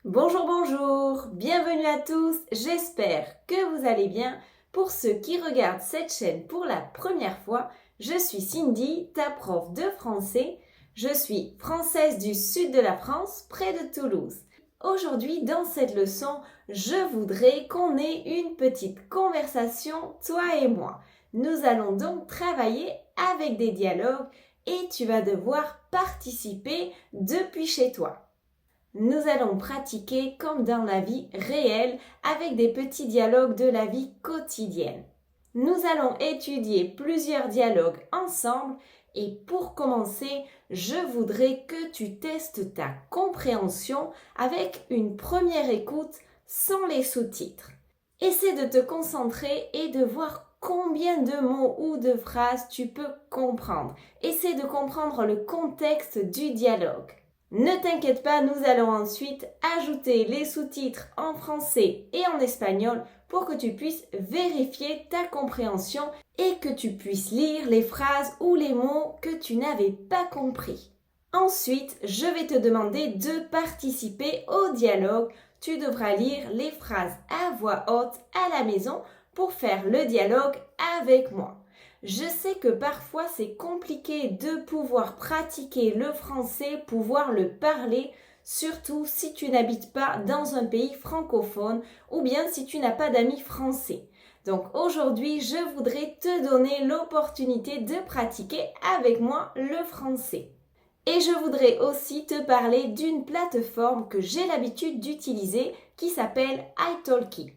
Bonjour, bonjour, bienvenue à tous, j'espère que vous allez bien. Pour ceux qui regardent cette chaîne pour la première fois, je suis Cindy, ta prof de français. Je suis française du sud de la France, près de Toulouse. Aujourd'hui, dans cette leçon, je voudrais qu'on ait une petite conversation, toi et moi. Nous allons donc travailler avec des dialogues et tu vas devoir participer depuis chez toi. Nous allons pratiquer comme dans la vie réelle avec des petits dialogues de la vie quotidienne. Nous allons étudier plusieurs dialogues ensemble et pour commencer, je voudrais que tu testes ta compréhension avec une première écoute sans les sous-titres. Essaie de te concentrer et de voir combien de mots ou de phrases tu peux comprendre. Essaie de comprendre le contexte du dialogue. Ne t'inquiète pas, nous allons ensuite ajouter les sous-titres en français et en espagnol pour que tu puisses vérifier ta compréhension et que tu puisses lire les phrases ou les mots que tu n'avais pas compris. Ensuite, je vais te demander de participer au dialogue. Tu devras lire les phrases à voix haute à la maison pour faire le dialogue avec moi. Je sais que parfois c'est compliqué de pouvoir pratiquer le français, pouvoir le parler, surtout si tu n'habites pas dans un pays francophone ou bien si tu n'as pas d'amis français. Donc aujourd'hui, je voudrais te donner l'opportunité de pratiquer avec moi le français. Et je voudrais aussi te parler d'une plateforme que j'ai l'habitude d'utiliser qui s'appelle italki.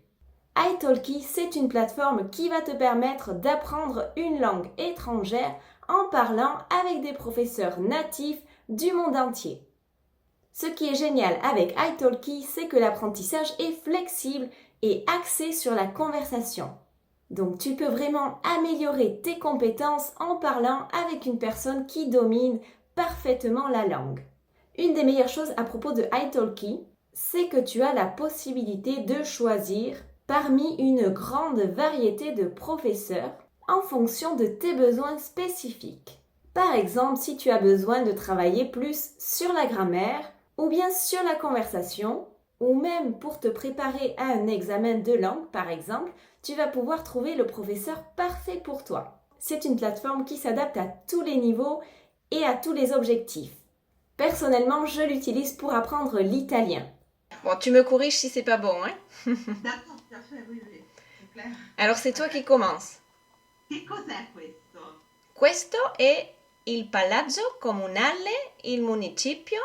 italki, c'est une plateforme qui va te permettre d'apprendre une langue étrangère en parlant avec des professeurs natifs du monde entier. Ce qui est génial avec italki, c'est que l'apprentissage est flexible et axé sur la conversation. Donc tu peux vraiment améliorer tes compétences en parlant avec une personne qui domine parfaitement la langue. Une des meilleures choses à propos de italki, c'est que tu as la possibilité de choisir parmi une grande variété de professeurs en fonction de tes besoins spécifiques. Par exemple, si tu as besoin de travailler plus sur la grammaire ou bien sur la conversation, ou même pour te préparer à un examen de langue par exemple, tu vas pouvoir trouver le professeur parfait pour toi. C'est une plateforme qui s'adapte à tous les niveaux et à tous les objectifs. Personnellement, je l'utilise pour apprendre l'italien. Bon, tu me corriges si c'est pas bon, hein? D'accord, tout à fait, oui, c'est clair. Alors c'est toi qui commences. Che cos'è questo? Questo è il Palazzo Comunale, il municipio.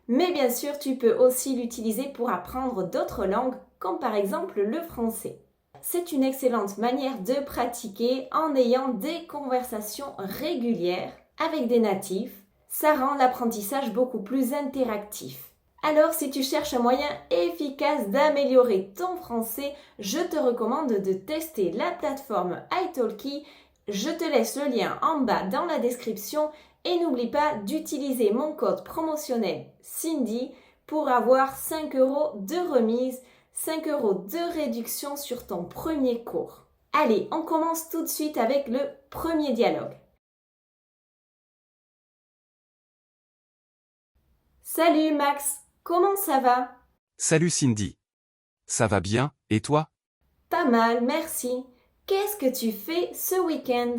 Mais bien sûr, tu peux aussi l'utiliser pour apprendre d'autres langues, comme par exemple le français. C'est une excellente manière de pratiquer en ayant des conversations régulières avec des natifs. Ça rend l'apprentissage beaucoup plus interactif. Alors, si tu cherches un moyen efficace d'améliorer ton français, je te recommande de tester la plateforme italki. Je te laisse le lien en bas dans la description et n'oublie pas d'utiliser mon code promotionnel Cindy pour avoir 5 € de remise, 5 € de réduction sur ton premier cours. Allez, on commence tout de suite avec le premier dialogue. Salut Max, comment ça va? Salut Cindy. Ça va bien, et toi? Pas mal, merci. Qu'est-ce que tu fais ce week-end?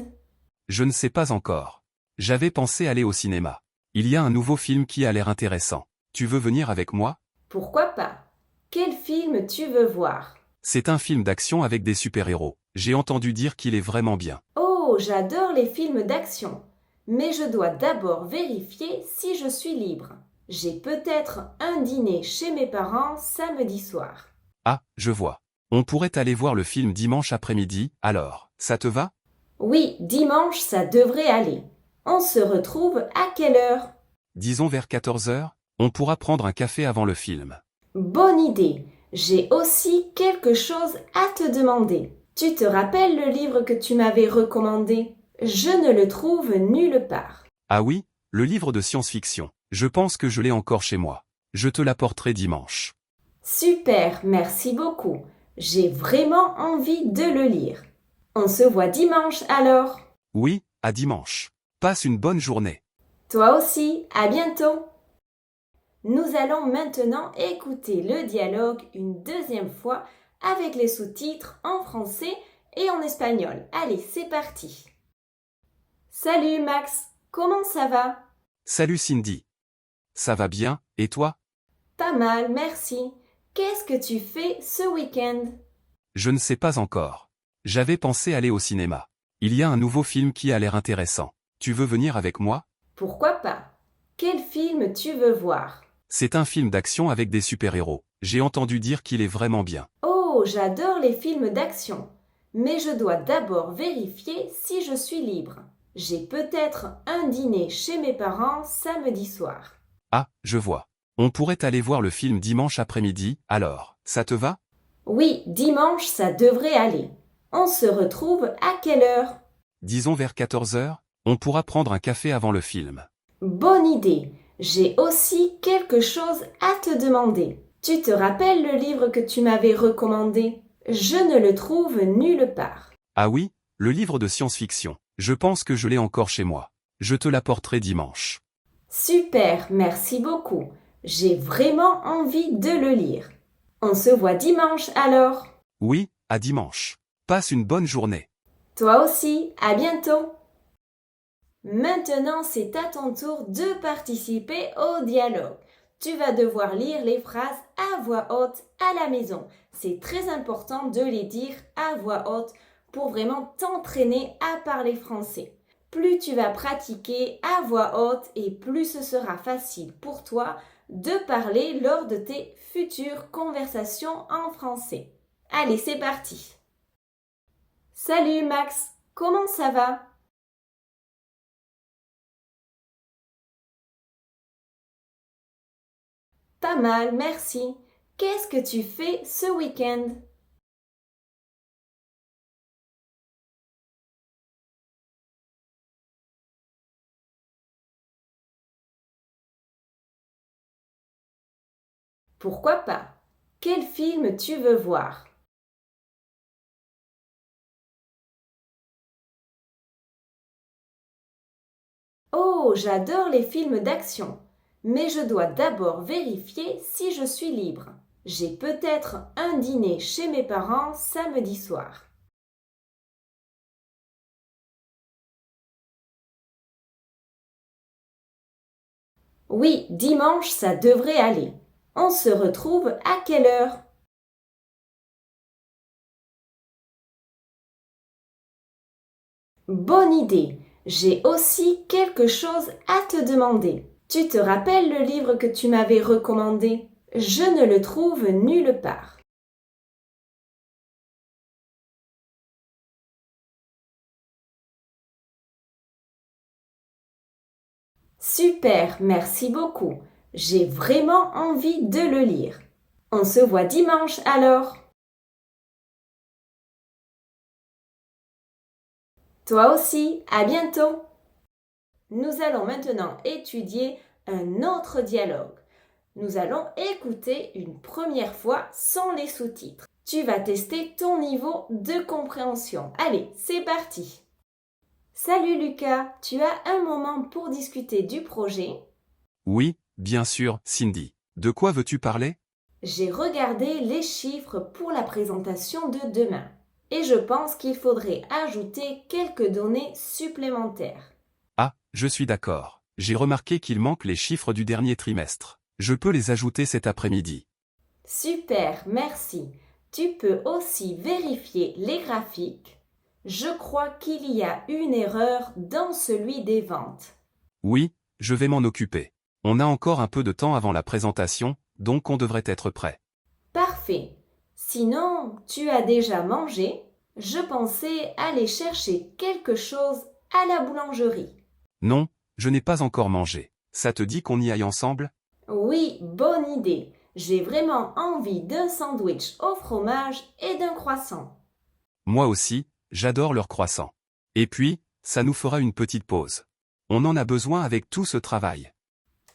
Je ne sais pas encore. J'avais pensé aller au cinéma. Il y a un nouveau film qui a l'air intéressant. Tu veux venir avec moi? Pourquoi pas? Quel film tu veux voir? C'est un film d'action avec des super-héros. J'ai entendu dire qu'il est vraiment bien. Oh, j'adore les films d'action. Mais je dois d'abord vérifier si je suis libre. J'ai peut-être un dîner chez mes parents samedi soir. Ah, je vois. On pourrait aller voir le film dimanche après-midi, alors, ça te va? Oui, dimanche, ça devrait aller. On se retrouve à quelle heure? Disons vers 14 heures, on pourra prendre un café avant le film. Bonne idée. J'ai aussi quelque chose à te demander. Tu te rappelles le livre que tu m'avais recommandé? Je ne le trouve nulle part. Ah oui, le livre de science-fiction. Je pense que je l'ai encore chez moi. Je te l'apporterai dimanche. Super, merci beaucoup. J'ai vraiment envie de le lire. On se voit dimanche alors. Oui, à dimanche. Passe une bonne journée. Toi aussi, à bientôt. Nous allons maintenant écouter le dialogue une deuxième fois avec les sous-titres en français et en espagnol. Allez, c'est parti. Salut Max, comment ça va? Salut Cindy. Ça va bien, et toi? Pas mal, merci. Qu'est-ce que tu fais ce week-end? Je ne sais pas encore. J'avais pensé aller au cinéma. Il y a un nouveau film qui a l'air intéressant. Tu veux venir avec moi? Pourquoi pas? Quel film tu veux voir? C'est un film d'action avec des super-héros. J'ai entendu dire qu'il est vraiment bien. Oh, j'adore les films d'action. Mais je dois d'abord vérifier si je suis libre. J'ai peut-être un dîner chez mes parents samedi soir. Ah, je vois. On pourrait aller voir le film dimanche après-midi, alors, ça te va? Oui, dimanche, ça devrait aller. On se retrouve à quelle heure? Disons vers 14 heures, on pourra prendre un café avant le film. Bonne idée. J'ai aussi quelque chose à te demander. Tu te rappelles le livre que tu m'avais recommandé? Je ne le trouve nulle part. Ah oui, le livre de science-fiction. Je pense que je l'ai encore chez moi. Je te l'apporterai dimanche. Super, merci beaucoup. J'ai vraiment envie de le lire. On se voit dimanche alors. Oui, à dimanche. Passe une bonne journée. Toi aussi, à bientôt. Maintenant, c'est à ton tour de participer au dialogue. Tu vas devoir lire les phrases à voix haute à la maison. C'est très important de les dire à voix haute pour vraiment t'entraîner à parler français. Plus tu vas pratiquer à voix haute et plus ce sera facile pour toi de parler lors de tes futures conversations en français. Allez, c'est parti. Salut Max, comment ça va? Pas mal, merci. Qu'est-ce que tu fais ce week-end? Pourquoi pas? Quel film tu veux voir? Oh, j'adore les films d'action. Mais je dois d'abord vérifier si je suis libre. J'ai peut-être un dîner chez mes parents samedi soir. Oui, dimanche, ça devrait aller. On se retrouve à quelle heure? Bonne idée. J'ai aussi quelque chose à te demander. Tu te rappelles le livre que tu m'avais recommandé? Je ne le trouve nulle part. Super, merci beaucoup. J'ai vraiment envie de le lire. On se voit dimanche alors. Toi aussi, à bientôt. Nous allons maintenant étudier un autre dialogue. Nous allons écouter une première fois sans les sous-titres. Tu vas tester ton niveau de compréhension. Allez, c'est parti. Salut Lucas, tu as un moment pour discuter du projet? Oui, bien sûr, Cindy. De quoi veux-tu parler? J'ai regardé les chiffres pour la présentation de demain et je pense qu'il faudrait ajouter quelques données supplémentaires. Ah, je suis d'accord. J'ai remarqué qu'il manque les chiffres du dernier trimestre. Je peux les ajouter cet après-midi. Super, merci. Tu peux aussi vérifier les graphiques. Je crois qu'il y a une erreur dans celui des ventes. Oui, je vais m'en occuper. On a encore un peu de temps avant la présentation, donc on devrait être prêt. Parfait. Sinon, tu as déjà mangé? Je pensais aller chercher quelque chose à la boulangerie. Non, je n'ai pas encore mangé. Ça te dit qu'on y aille ensemble? Oui, bonne idée. J'ai vraiment envie d'un sandwich au fromage et d'un croissant. Moi aussi, j'adore leur croissant. Et puis, ça nous fera une petite pause. On en a besoin avec tout ce travail.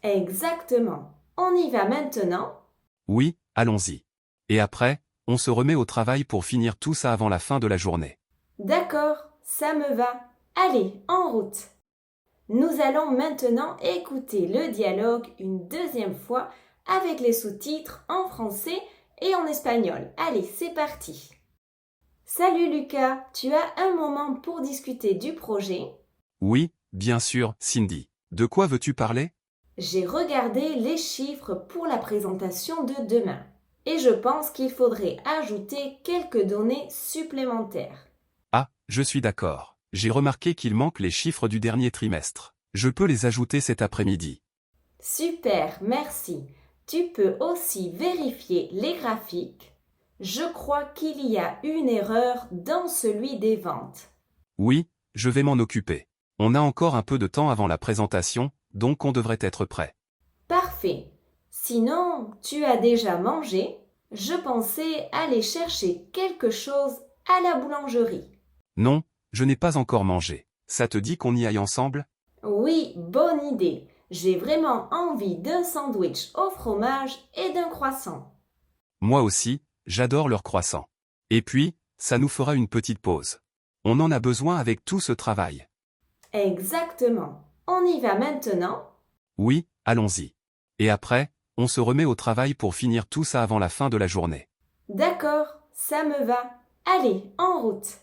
Exactement. On y va maintenant? Oui, allons-y. Et après, on se remet au travail pour finir tout ça avant la fin de la journée. D'accord, ça me va. Allez, en route. Nous allons maintenant écouter le dialogue une deuxième fois avec les sous-titres en français et en espagnol. Allez, c'est parti. Salut Lucas, tu as un moment pour discuter du projet? Oui, bien sûr, Cindy. De quoi veux-tu parler? J'ai regardé les chiffres pour la présentation de demain et je pense qu'il faudrait ajouter quelques données supplémentaires. Ah, je suis d'accord. J'ai remarqué qu'il manque les chiffres du dernier trimestre. Je peux les ajouter cet après-midi. Super, merci. Tu peux aussi vérifier les graphiques. Je crois qu'il y a une erreur dans celui des ventes. Oui, je vais m'en occuper. On a encore un peu de temps avant la présentation, donc on devrait être prêt. Parfait. Sinon, tu as déjà mangé? Je pensais aller chercher quelque chose à la boulangerie. Non, je n'ai pas encore mangé. Ça te dit qu'on y aille ensemble? Oui, bonne idée. J'ai vraiment envie d'un sandwich au fromage et d'un croissant. Moi aussi, j'adore leur croissant. Et puis, ça nous fera une petite pause. On en a besoin avec tout ce travail. Exactement. On y va maintenant? Oui, allons-y. Et après, on se remet au travail pour finir tout ça avant la fin de la journée. D'accord, ça me va. Allez, en route.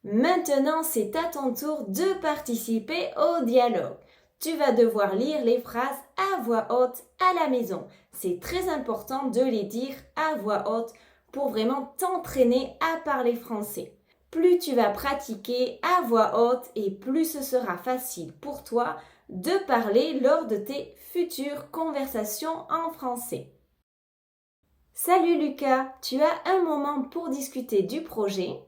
Maintenant, c'est à ton tour de participer au dialogue. Tu vas devoir lire les phrases à voix haute à la maison. C'est très important de les dire à voix haute pour vraiment t'entraîner à parler français. Plus tu vas pratiquer à voix haute et plus ce sera facile pour toi de parler lors de tes futures conversations en français. Salut Lucas, tu as un moment pour discuter du projet?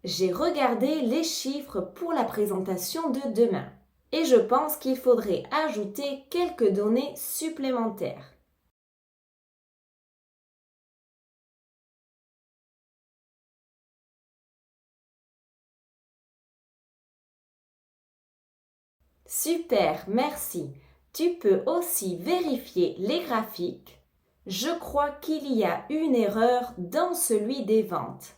J'ai regardé les chiffres pour la présentation de demain et je pense qu'il faudrait ajouter quelques données supplémentaires. Super, merci. Tu peux aussi vérifier les graphiques. Je crois qu'il y a une erreur dans celui des ventes.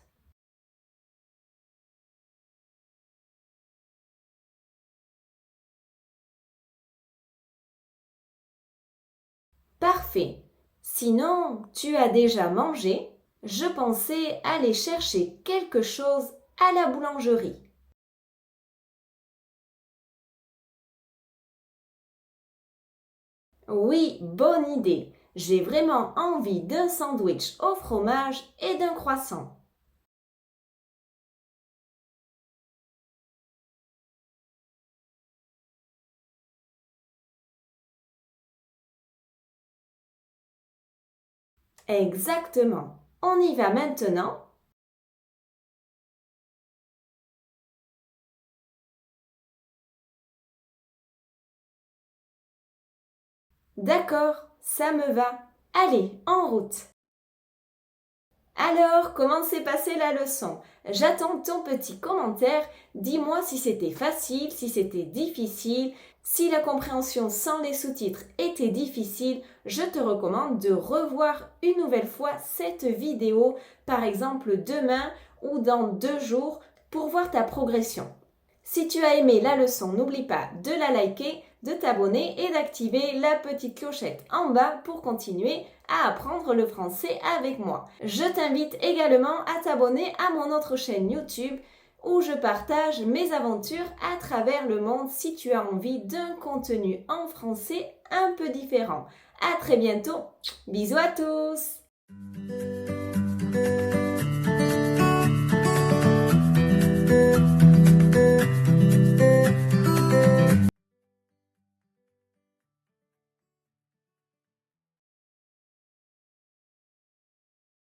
Parfait. Sinon, tu as déjà mangé? Je pensais aller chercher quelque chose à la boulangerie. Oui, bonne idée. J'ai vraiment envie d'un sandwich au fromage et d'un croissant. Exactement. On y va maintenant? D'accord, ça me va. Allez, en route. Alors, comment s'est passée la leçon? J'attends ton petit commentaire. Dis-moi si c'était facile, si c'était difficile. Si la compréhension sans les sous-titres était difficile, je te recommande de revoir une nouvelle fois cette vidéo, par exemple demain ou dans 2 jours, pour voir ta progression. Si tu as aimé la leçon, n'oublie pas de la liker, de t'abonner et d'activer la petite clochette en bas pour continuer à apprendre le français avec moi. Je t'invite également à t'abonner à mon autre chaîne YouTube où je partage mes aventures à travers le monde si tu as envie d'un contenu en français un peu différent. À très bientôt. Bisous à tous.